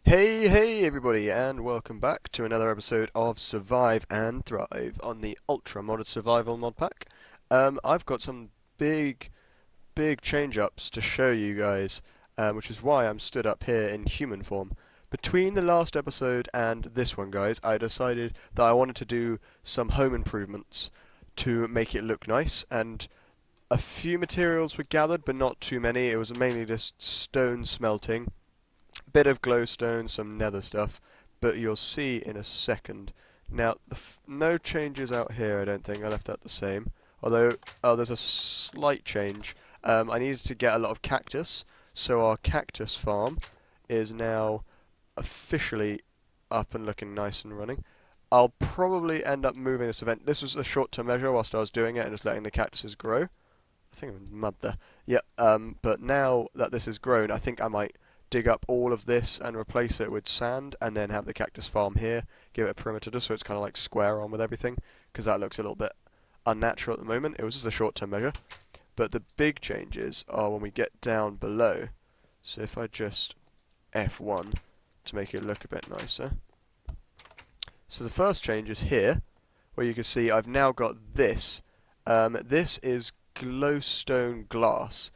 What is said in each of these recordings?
Hey everybody, and welcome back to another episode of Survive and Thrive on the Ultra Modded Survival mod pack. I've got some big change-ups to show you guys, which is why I'm stood up here in human form. Between the last episode and this one, guys, I decided that I wanted to do some home improvements to make it look nice, and a few materials were gathered, but not too many. It was mainly just stone smelting, bit of glowstone, some nether stuff, but you'll see in a second. Now, no changes out here, I don't think. I left that the same. Although, there's a slight change. I needed to get a lot of cactus, so our cactus farm is now officially up and looking nice and running. I'll probably end up moving this event. This was a short-term measure whilst I was doing it and just letting the cactuses grow. I think I'm in mud there. Yeah, but now that this has grown, I think I might dig up all of this and replace it with sand, and then have the cactus farm here, give it a perimeter just so it's kind of like square on with everything, because that looks a little bit unnatural at the moment. It was just a short-term measure, but the big changes are when we get down below. So if I just F1 to make it look a bit nicer. So the first change is here, where you can see I've now got this. This is glowstone glass.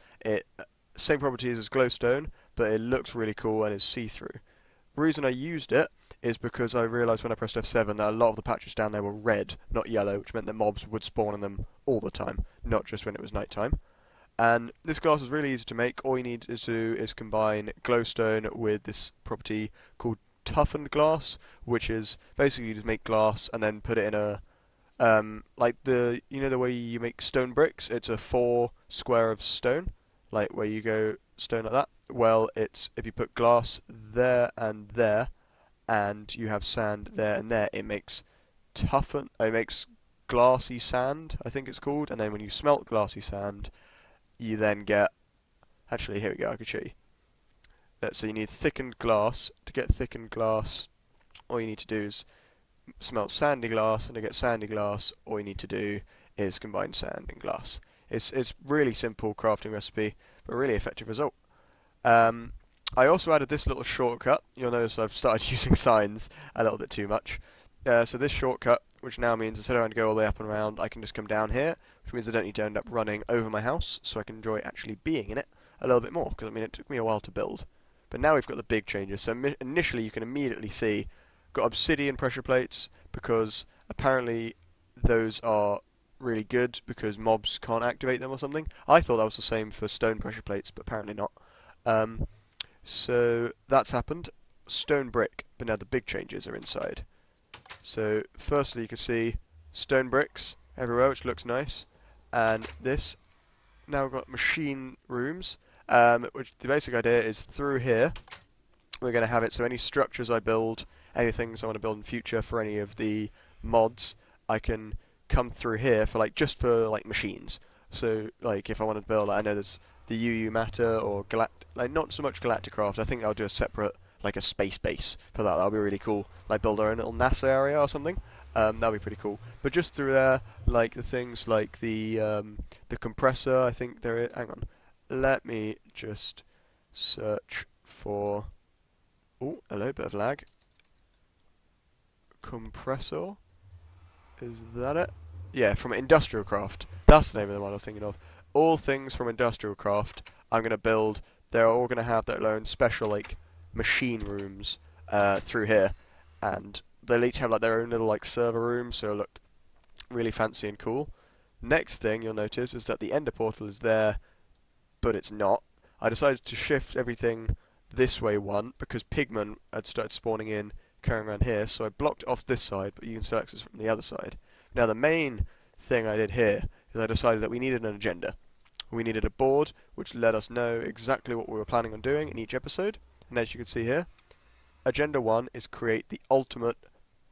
Same properties as glowstone, but it looks really cool and is see-through. The reason I used it is because I realised when I pressed F7 that a lot of the patches down there were red, not yellow, which meant that mobs would spawn in them all the time, not just when it was night time. And this glass is really easy to make. All you need to do is combine glowstone with this property called toughened glass, which is basically you just make glass and then put it in a like the way you make stone bricks. It's a 4 square of stone, like where you go stone like that. Well, it's if you put glass there, and you have sand there and there, it makes it makes glassy sand, I think it's called. And then when you smelt glassy sand, you then get. Actually, here we go. I can show you. So you need thickened glass. To get thickened glass, all you need to do is smelt sandy glass, and to get sandy glass, all you need to do is combine sand and glass. It's really simple crafting recipe, but really effective result. I also added this little shortcut. You'll notice I've started using signs a little bit too much. So this shortcut, which now means instead of having to go all the way up and around, I can just come down here, which means I don't need to end up running over my house, so I can enjoy actually being in it a little bit more, because I mean it took me a while to build. But now we've got the big changes. So initially you can immediately see, got obsidian pressure plates, because apparently those are really good because mobs can't activate them or something. I thought that was the same for stone pressure plates, but apparently not. So that's happened. Stone brick, but now the big changes are inside. So firstly you can see stone bricks everywhere, which looks nice, and this now got machine rooms, which the basic idea is through here we're going to have it so any structures I build, any things I want to build in future for any of the mods, I can come through here for just for machines. So like if I want to build, I know there's the UU Matter or not so much Galacticraft. I think I'll do a separate a space base for that. That'll be really cool. Like build our own little NASA area or something. That'll be pretty cool. But just through there, the things like the compressor, I think there is. Hang on, let me just search for. Oh, hello, bit of lag. Compressor. Is that it? Yeah, from IndustrialCraft. That's the name of the one I was thinking of. All things from IndustrialCraft I'm going to build. They're all going to have their own special machine rooms through here, and they'll each have their own little server room, so it'll look really fancy and cool. Next thing you'll notice is that the ender portal is there, but it's not. I decided to shift everything this way one because pigmen had started spawning in, carrying around here, so I blocked off this side, but you can still access from the other side. Now the main thing I did here is I decided that we needed an agenda. We needed a board which let us know exactly what we were planning on doing in each episode, and as you can see here, Agenda 1 is create the ultimate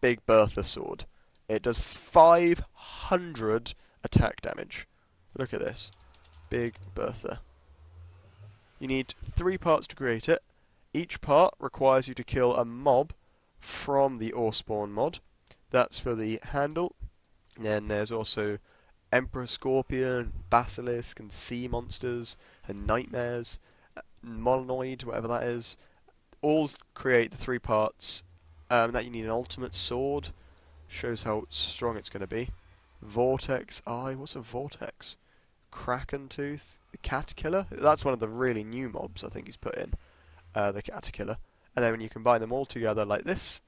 Big Bertha sword. It does 500 attack damage. Look at this. Big Bertha. You need 3 parts to create it. Each part requires you to kill a mob from the Ore Spawn mod. That's for the handle. And then there's also Emperor Scorpion, Basilisk, and Sea Monsters, and Nightmares, Monoid, whatever that is. all create the 3 parts. That you need an ultimate sword. Shows how strong it's going to be. Vortex Eye. What's a Vortex? Kraken Tooth. The Cat Killer. That's one of the really new mobs I think he's put in. The Cat Killer. And then when you combine them all together like this,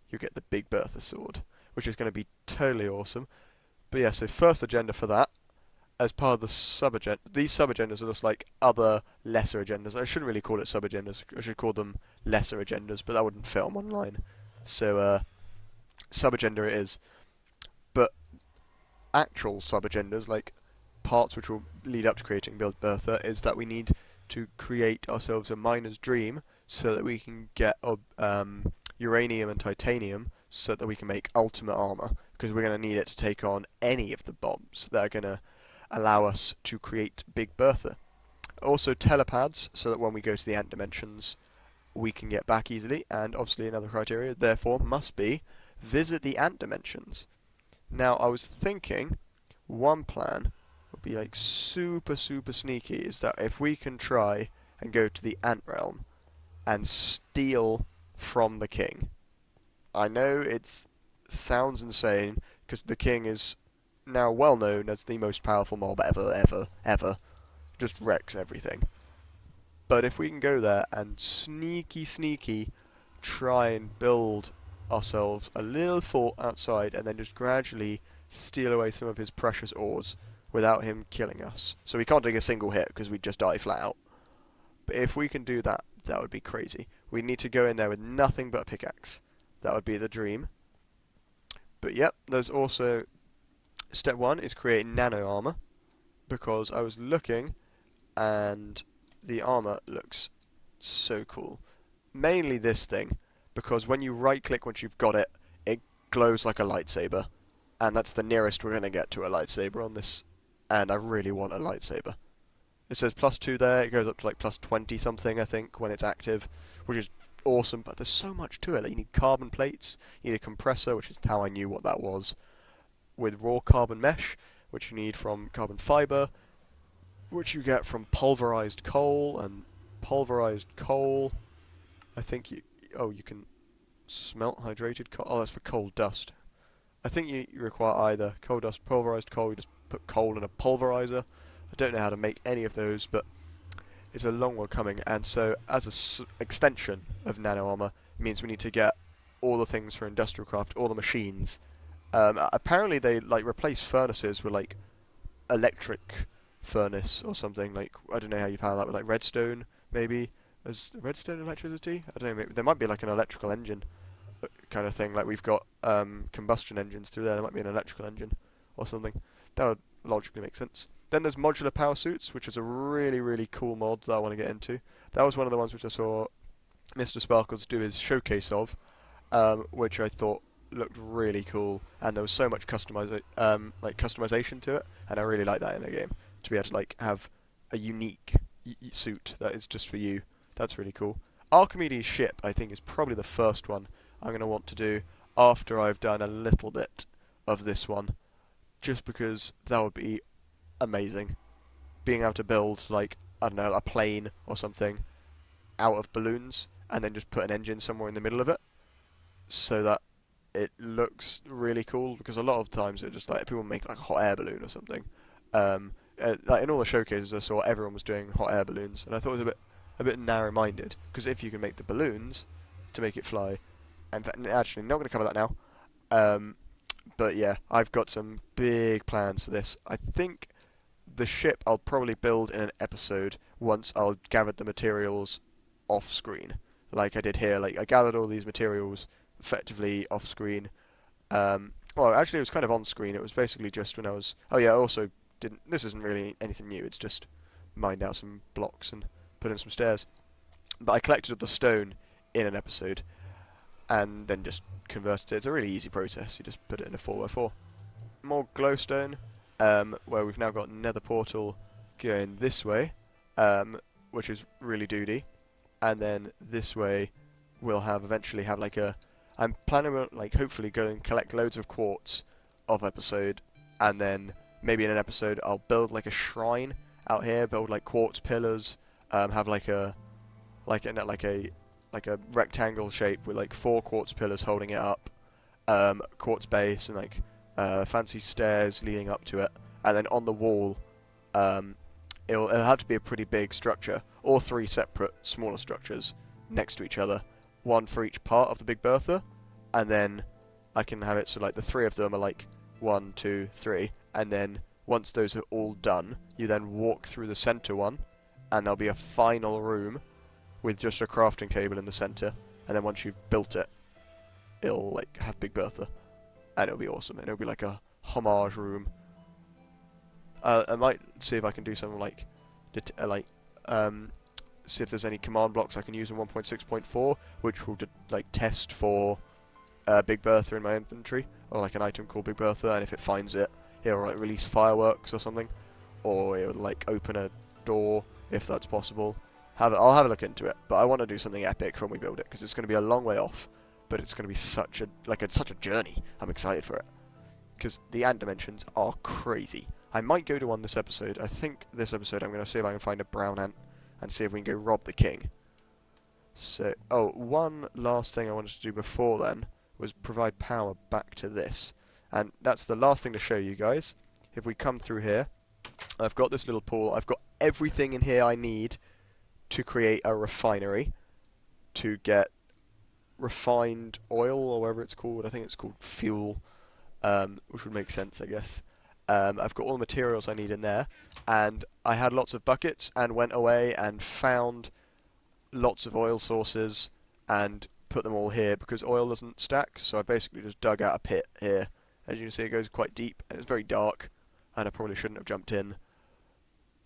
you get the Big Bertha sword, which is going to be totally awesome. But yeah, so first agenda for that, as part of the sub-agenda. These sub-agendas are just like other lesser agendas. I shouldn't really call it sub-agendas. I should call them lesser agendas, but that wouldn't fit them online. So, sub-agenda it is. But actual sub-agendas, like parts which will lead up to creating Build Bertha, is that we need to create ourselves a miner's dream so that we can get uranium and titanium so that we can make ultimate armor, because we're going to need it to take on any of the bombs that are going to allow us to create Big Bertha. Also telepads, so that when we go to the ant dimensions we can get back easily, and obviously another criteria therefore must be visit the ant dimensions. Now I was thinking one plan would be like super sneaky, is that if we can try and go to the ant realm and steal from the king. I know it sounds insane because the king is now well known as the most powerful mob ever. Just wrecks everything. But if we can go there and sneaky try and build ourselves a little fort outside and then just gradually steal away some of his precious ores without him killing us. So we can't take a single hit because we'd just die flat out. But if we can do that, that would be crazy. We need to go in there with nothing but a pickaxe. That would be the dream. But yep, there's also step 1 is create nano armor, because I was looking and the armor looks so cool. Mainly this thing, because when you right click once you've got it, it glows like a lightsaber, and that's the nearest we're going to get to a lightsaber on this, and I really want a lightsaber. It says +2 there, it goes up to like +20 something I think when it's active, which is awesome, but there's so much to it. Like, you need carbon plates, you need a compressor, which is how I knew what that was, with raw carbon mesh, which you need from carbon fiber, which you get from pulverized coal, and pulverized coal, I think you can smelt hydrated coal. Oh, that's for coal dust. I think you require either coal dust, pulverized coal, you just put coal in a pulverizer. I don't know how to make any of those, but it's a long one coming, and so as an extension of nano armor, it means we need to get all the things for IndustrialCraft, all the machines. Apparently they like replace furnaces with like electric furnace or something. Like, I don't know how you power that with like redstone, maybe. Is redstone electricity? I don't know. Maybe there might be like an electrical engine kind of thing. Like we've got combustion engines through there. There might be an electrical engine or something. That would logically make sense. Then there's Modular Powersuits, which is a really cool mod that I want to get into. That was one of the ones which I saw Mr. Sparkles do his showcase of, which I thought looked really cool, and there was so much customization to it, and I really like that in a game, to be able to like have a unique suit that is just for you. That's really cool. Archimedes Ship, I think, is probably the first one I'm going to want to do after I've done a little bit of this one, just because that would be amazing. Being able to build, like, I don't know, a plane or something out of balloons, and then just put an engine somewhere in the middle of it, so that it looks really cool, because a lot of times it just like people make like a hot air balloon or something. Like in all the showcases I saw, everyone was doing hot air balloons, and I thought it was a bit narrow-minded, because if you can make the balloons to make it fly, and actually not going to cover that now. But yeah, I've got some big plans for this. I think the ship I'll probably build in an episode once I'll gathered the materials off screen, like I did here. Like I gathered all these materials effectively off screen. Well, actually, it was kind of on screen. It was basically just when I was. Oh yeah, I also didn't. This isn't really anything new. It's just mined out some blocks and put in some stairs. But I collected the stone in an episode, and then just converted it. It's a really easy process. You just put it in a 4x4. More glowstone, where we've now got nether portal going this way, which is really doody. And then this way, we'll eventually have like a. I'm planning on like hopefully go and collect loads of quartz off episode, and then maybe in an episode I'll build like a shrine out here, build like quartz pillars, have like a like a rectangle shape with like 4 quartz pillars holding it up, quartz base, and like fancy stairs leading up to it, and then on the wall, it'll have to be a pretty big structure, or 3 separate smaller structures next to each other, one for each part of the Big Bertha, and then I can have it so like the 3 of them are like 1, 2, 3, and then once those are all done, you then walk through the center one, and there'll be a final room with just a crafting table in the center, and then once you've built it, it'll like have Big Bertha, and it'll be awesome, and it'll be like a homage room. I might see if I can do something like, see if there's any command blocks I can use in 1.6.4, which will like test for Big Bertha in my inventory, or like an item called Big Bertha, and if it finds it, it'll like release fireworks or something, or it'll like open a door if that's possible. I'll have a look into it, but I want to do something epic when we build it, because it's going to be a long way off, but it's going to be such a journey. I'm excited for it, because the ant dimensions are crazy. I might go to one this episode. I think this episode I'm going to see if I can find a brown ant and see if we can go rob the king. So, one last thing I wanted to do before then was provide power back to this. And that's the last thing to show you guys. If we come through here, I've got this little pool. I've got everything in here I need to create a refinery to get refined oil, or whatever it's called. I think it's called fuel, which would make sense, I guess. I've got all the materials I need in there, and I had lots of buckets and went away and found lots of oil sources and put them all here because oil doesn't stack, so I basically just dug out a pit here. As you can see, it goes quite deep and it's very dark, and I probably shouldn't have jumped in.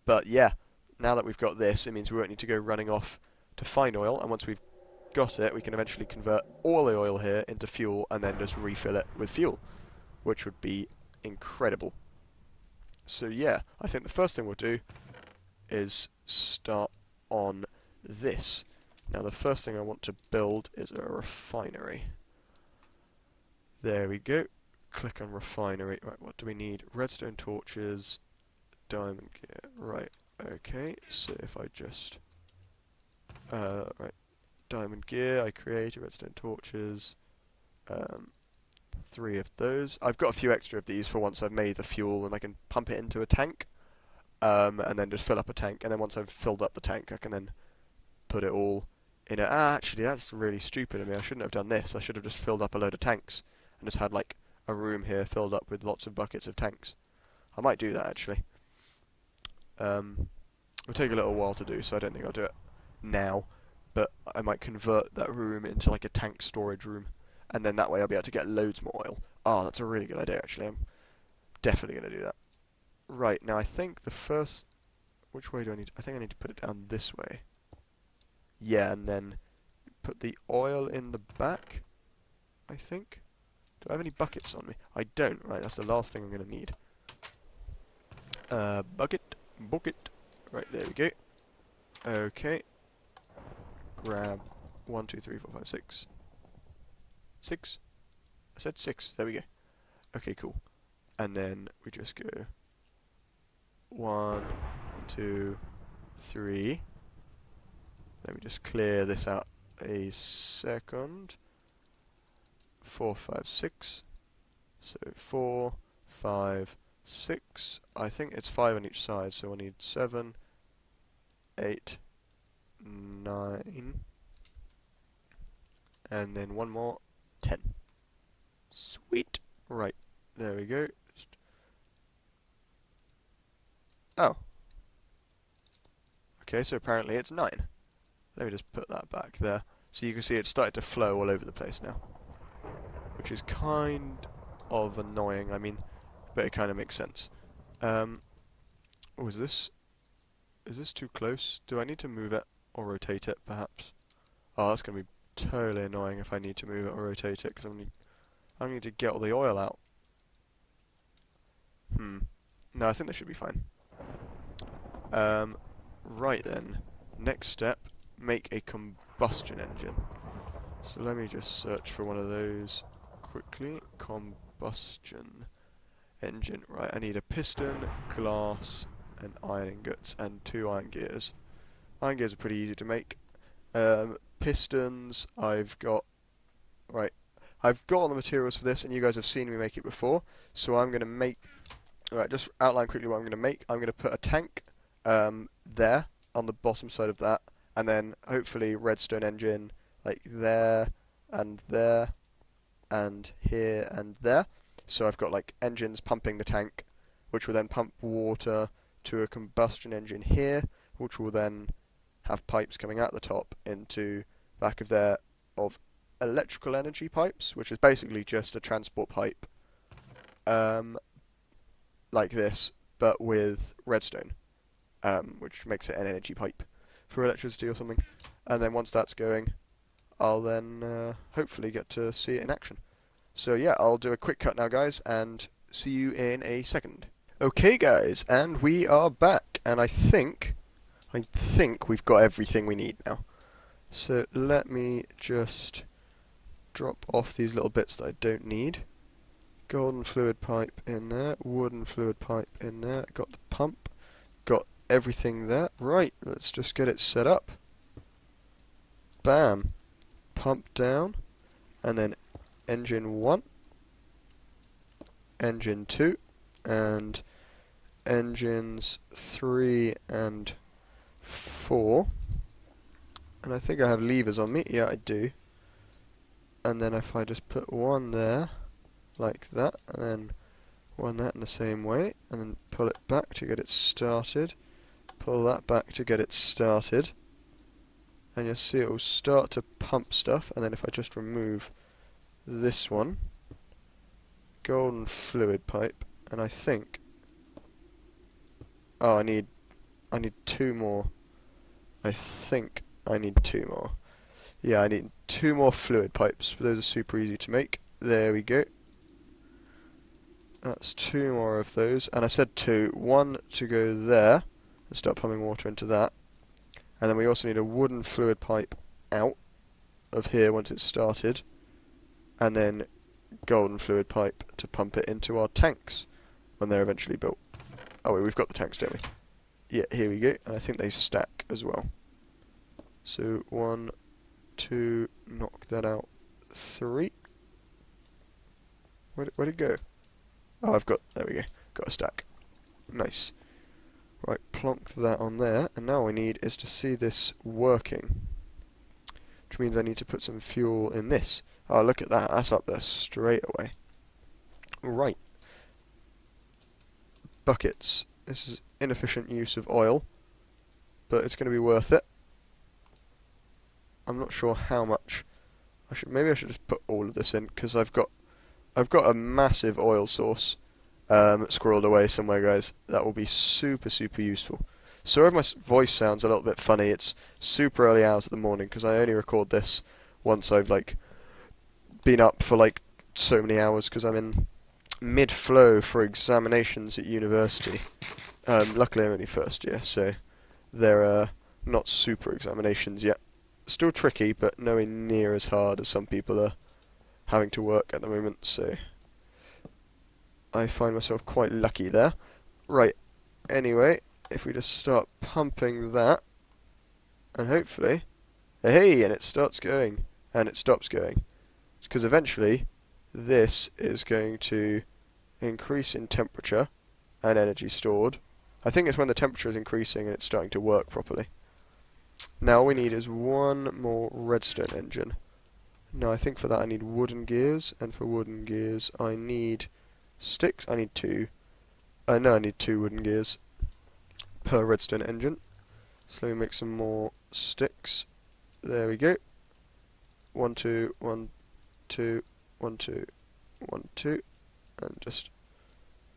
But yeah, now that we've got this, it means we won't need to go running off to find oil, and once we've got it, we can eventually convert all the oil here into fuel and then just refill it with fuel, which would be incredible. So yeah, I think the first thing we'll do is start on this. Now the first thing I want to build is a refinery. There we go. Click on refinery. Right, what do we need? Redstone torches, diamond gear. Right, okay, so if I just... right, diamond gear, I created redstone torches. 3 of those. I've got a few extra of these for once I've made the fuel and I can pump it into a tank, and then just fill up a tank, and then once I've filled up the tank I can then put it all in it. Actually that's really stupid of me. I shouldn't have done this. I should have just filled up a load of tanks and just had like a room here filled up with lots of buckets of tanks. I might do that actually. It'll take a little while to do, so I don't think I'll do it now, but I might convert that room into like a tank storage room, and then that way I'll be able to get loads more oil. Oh, that's a really good idea actually. I'm definitely going to do that. Right, now I think the first... Which way do I need... I think I need to put it down this way. Yeah, and then put the oil in the back, I think. Do I have any buckets on me? I don't. Right, that's the last thing I'm going to need. Bucket. Right, there we go. Okay. Grab 1, 2, 3, 4, 5, 6. 6? I said 6. There we go. Okay, cool. And then we just go 1, 2, 3. Let me just clear this out a second. 4, 5, 6. So 4, 5, 6. I think it's 5 on each side, so I need 7, 8, 9, and then one more, 10. Sweet. Right, there we go. Oh. Okay, so apparently it's 9. Let me just put that back there. So you can see it's started to flow all over the place now, which is kind of annoying, I mean, but it kind of makes sense. Oh, is this too close? Do I need to move it or rotate it, perhaps? Oh, that's going to be totally annoying if I need to move it or rotate it, because I need to get all the oil out. No, I think this should be fine. Right then, next step, make a combustion engine. So let me just search for one of those quickly. Combustion engine. Right, I need a piston, glass, and iron ingots, and 2 iron gears. Iron gears are pretty easy to make. pistons, I've got all the materials for this, and you guys have seen me make it before. So I'm going to make. Alright, just outline quickly what I'm going to make. I'm going to put a tank there on the bottom side of that, and then hopefully redstone engine like there and there and here and there. So I've got like engines pumping the tank, which will then pump water to a combustion engine here, which will then have pipes coming out the top into back of there of electrical energy pipes, which is basically just a transport pipe like this, but with redstone, which makes it an energy pipe for electricity or something. And then once that's going, I'll then hopefully get to see it in action. So yeah, I'll do a quick cut now, guys, and see you in a second. Okay, guys, and we are back, and I think we've got everything we need now. So let me just drop off these little bits that I don't need. Golden fluid pipe in there, wooden fluid pipe in there, got the pump, got everything there. Right, let's just get it set up. Bam. Pump down, and then engine 1, engine 2, and engines 3 and 4. And I think I have levers on me. Yeah, I do. And then if I just put one there, like that, and then one that in the same way, and then pull it back to get it started, pull that back to get it started, and you'll see it will start to pump stuff. And then if I just remove this one, golden fluid pipe, and I think, oh, I need 2 more. I think I need 2 more. Yeah, I need 2 more fluid pipes, but those are super easy to make. There we go. That's 2 more of those, and I said 2. 1 to go there and start pumping water into that, and then we also need a wooden fluid pipe out of here once it's started, and then golden fluid pipe to pump it into our tanks when they're eventually built. Oh wait, we've got the tanks, don't we? Yeah, here we go, and I think they stack as well. So 1, 2, knock that out. 3. Where'd it go? Oh, there we go, got a stack. Nice. Right, plonk that on there, and now all we need is to see this working. Which means I need to put some fuel in this. Oh, look at that, that's up there straight away. Right. Buckets. This is inefficient use of oil, but it's going to be worth it. I'm not sure how much. Maybe I should just put all of this in, because I've got a massive oil source squirreled away somewhere, guys. That will be super, super useful. Sorry if my voice sounds a little bit funny. It's super early hours of the morning, because I only record this once I've been up for so many hours, because I'm in mid-flow for examinations at university. Luckily I'm only first year, so they're not super examinations yet. Still tricky, but nowhere near as hard as some people are having to work at the moment, so I find myself quite lucky there. Right, anyway, if we just start pumping that, and hopefully, hey, and it starts going, and it stops going. It's because eventually this is going to increase in temperature and energy stored. I think it's when the temperature is increasing and it's starting to work properly. Now all we need is 1 more redstone engine. Now I think for that I need wooden gears, and for wooden gears I need sticks. I need 2. No, I need 2 wooden gears per redstone engine. So let me make some more sticks. There we go. 1, 2, 1, 2, 1, 2, 1, 2, and just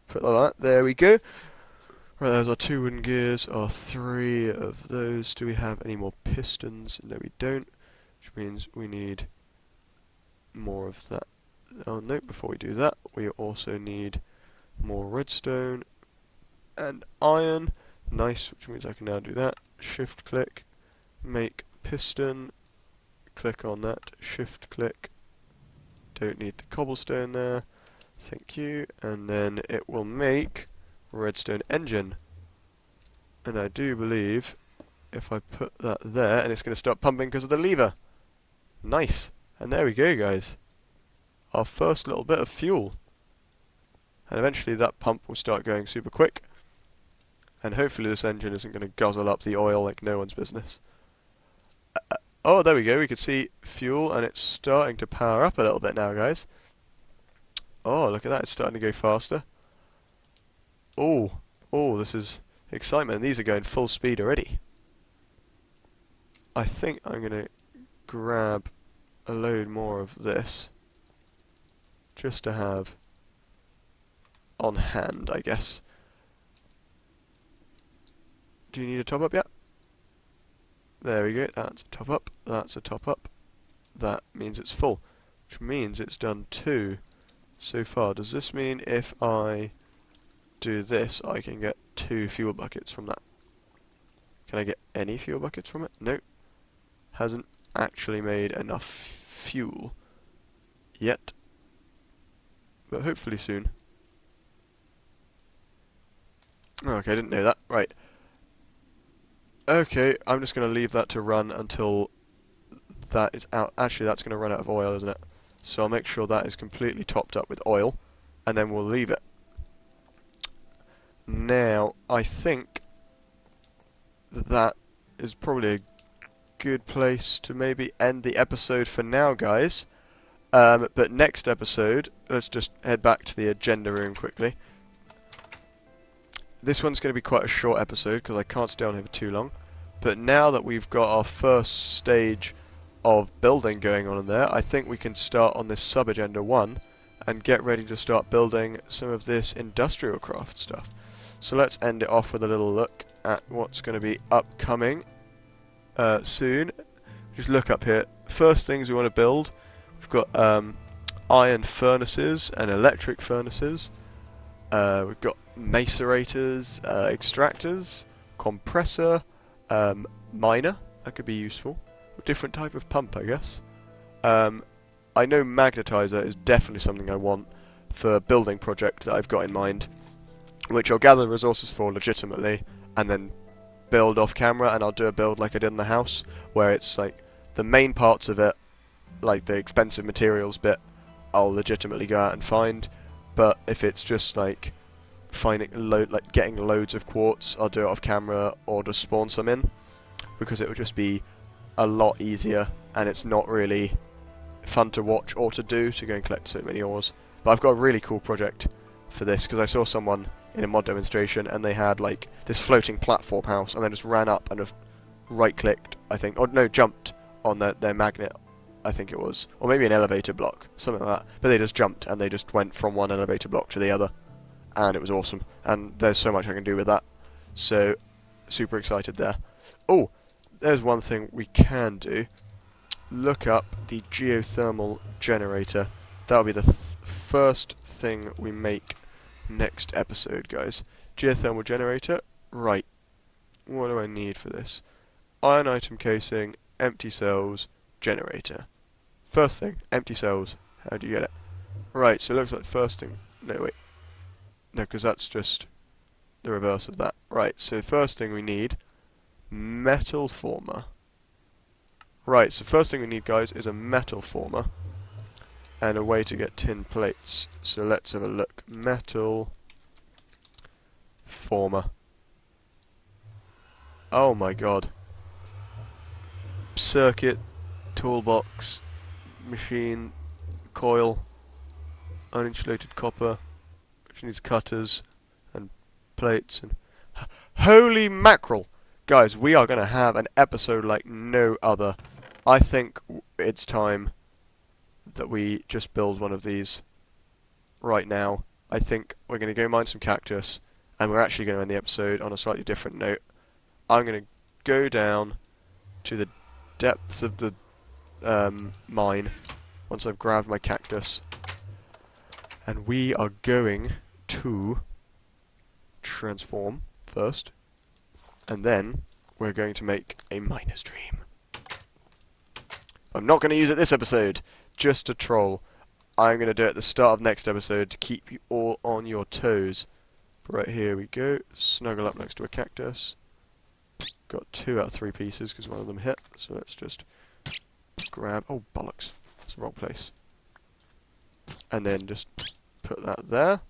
put like that. There we go. Right, there's our 2 wooden gears, our 3 of those. Do we have any more pistons? No, we don't, which means we need more of that. Oh no, before we do that, we also need more redstone and iron. Nice, which means I can now do that. Shift click, make piston, click on that, shift click. Don't need the cobblestone there, thank you, and then it will make redstone engine. And I do believe if I put that there, and it's going to start pumping because of the lever. Nice. And there we go, guys. Our first little bit of fuel. And eventually that pump will start going super quick. And hopefully this engine isn't going to guzzle up the oil like no one's business. Oh, there we go. We can see fuel, and it's starting to power up a little bit now, guys. Oh, look at that. It's starting to go faster. Oh, this is excitement. And these are going full speed already. I think I'm going to grab a load more of this. Just to have on hand, I guess. Do you need a top up yet? There we go, that's a top up, that's a top up. That means it's full, which means it's done 2 so far. Does this mean if I do this, I can get 2 fuel buckets from that? Can I get any fuel buckets from it? Nope. Hasn't actually made enough fuel yet. But hopefully soon. Okay, I didn't know that. Right. Okay, I'm just going to leave that to run until that is out. Actually, that's going to run out of oil, isn't it? So I'll make sure that is completely topped up with oil, and then we'll leave it. Now, I think that is probably a good place to maybe end the episode for now, guys. But next episode, let's just head back to the agenda room quickly. This one's going to be quite a short episode because I can't stay on here for too long. But now that we've got our first stage of building going on in there, I think we can start on this sub-agenda 1 and get ready to start building some of this IndustrialCraft stuff. So let's end it off with a little look at what's going to be upcoming soon. Just look up here. First things we want to build, we've got iron furnaces and electric furnaces. We've got macerators, extractors, compressor, miner, that could be useful. A different type of pump, I guess. I know magnetizer is definitely something I want for a building project that I've got in mind, which I'll gather resources for legitimately, and then build off camera, and I'll do a build like I did in the house, where it's like the main parts of it, like the expensive materials bit, I'll legitimately go out and find. But if it's just like getting loads of quartz, I'll do it off camera or just spawn some in, because it would just be a lot easier, and it's not really fun to watch or to do to go and collect so many ores. But I've got a really cool project for this, because I saw someone in a mod demonstration and they had like this floating platform house, and then just ran up and just right clicked, I think, or no, jumped on their magnet, I think it was, or maybe an elevator block, something like that. But they just jumped and they just went from one elevator block to the other, and it was awesome. And there's so much I can do with that, so super excited there. Oh, there's one thing we can do. Look up the geothermal generator. That'll be the first thing we make next episode, guys. Geothermal generator. Right. What do I need for this? Iron item casing, empty cells, generator. First thing, empty cells. How do you get it? Right, so it looks like first thing. No, wait. No, because that's just the reverse of that. Right, so first thing we need, metal former. Right, so first thing we need, guys, is a metal former and a way to get tin plates. So let's have a look. Metal former. Oh my god. Circuit, toolbox, machine, coil, uninsulated copper, which needs cutters and plates and holy mackerel! Guys, we are going to have an episode like no other. I think it's time that we just build one of these right now. I think we're going to go mine some cactus, and we're actually going to end the episode on a slightly different note. I'm going to go down to the depths of the mine once I've grabbed my cactus, and we are going to transform first, and then we're going to make a miner's dream. I'm not going to use it this episode, just to troll. I'm going to do it at the start of next episode to keep you all on your toes. But right, here we go. Snuggle up next to a cactus. Got 2 out of 3 pieces because one of them hit, so let's just grab... Oh, bollocks. It's the wrong place. And then just put that there.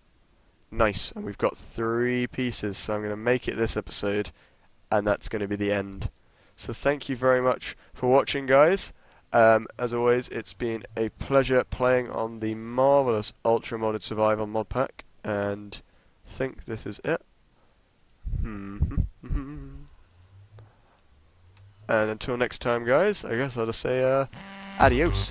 Nice. And we've got 3 pieces, so I'm going to make it this episode, and that's going to be the end. So thank you very much for watching, guys. As always, it's been a pleasure playing on the marvellous Ultra Modded Survival mod pack, and I think this is it. And until next time, guys, I guess I'll just say adios.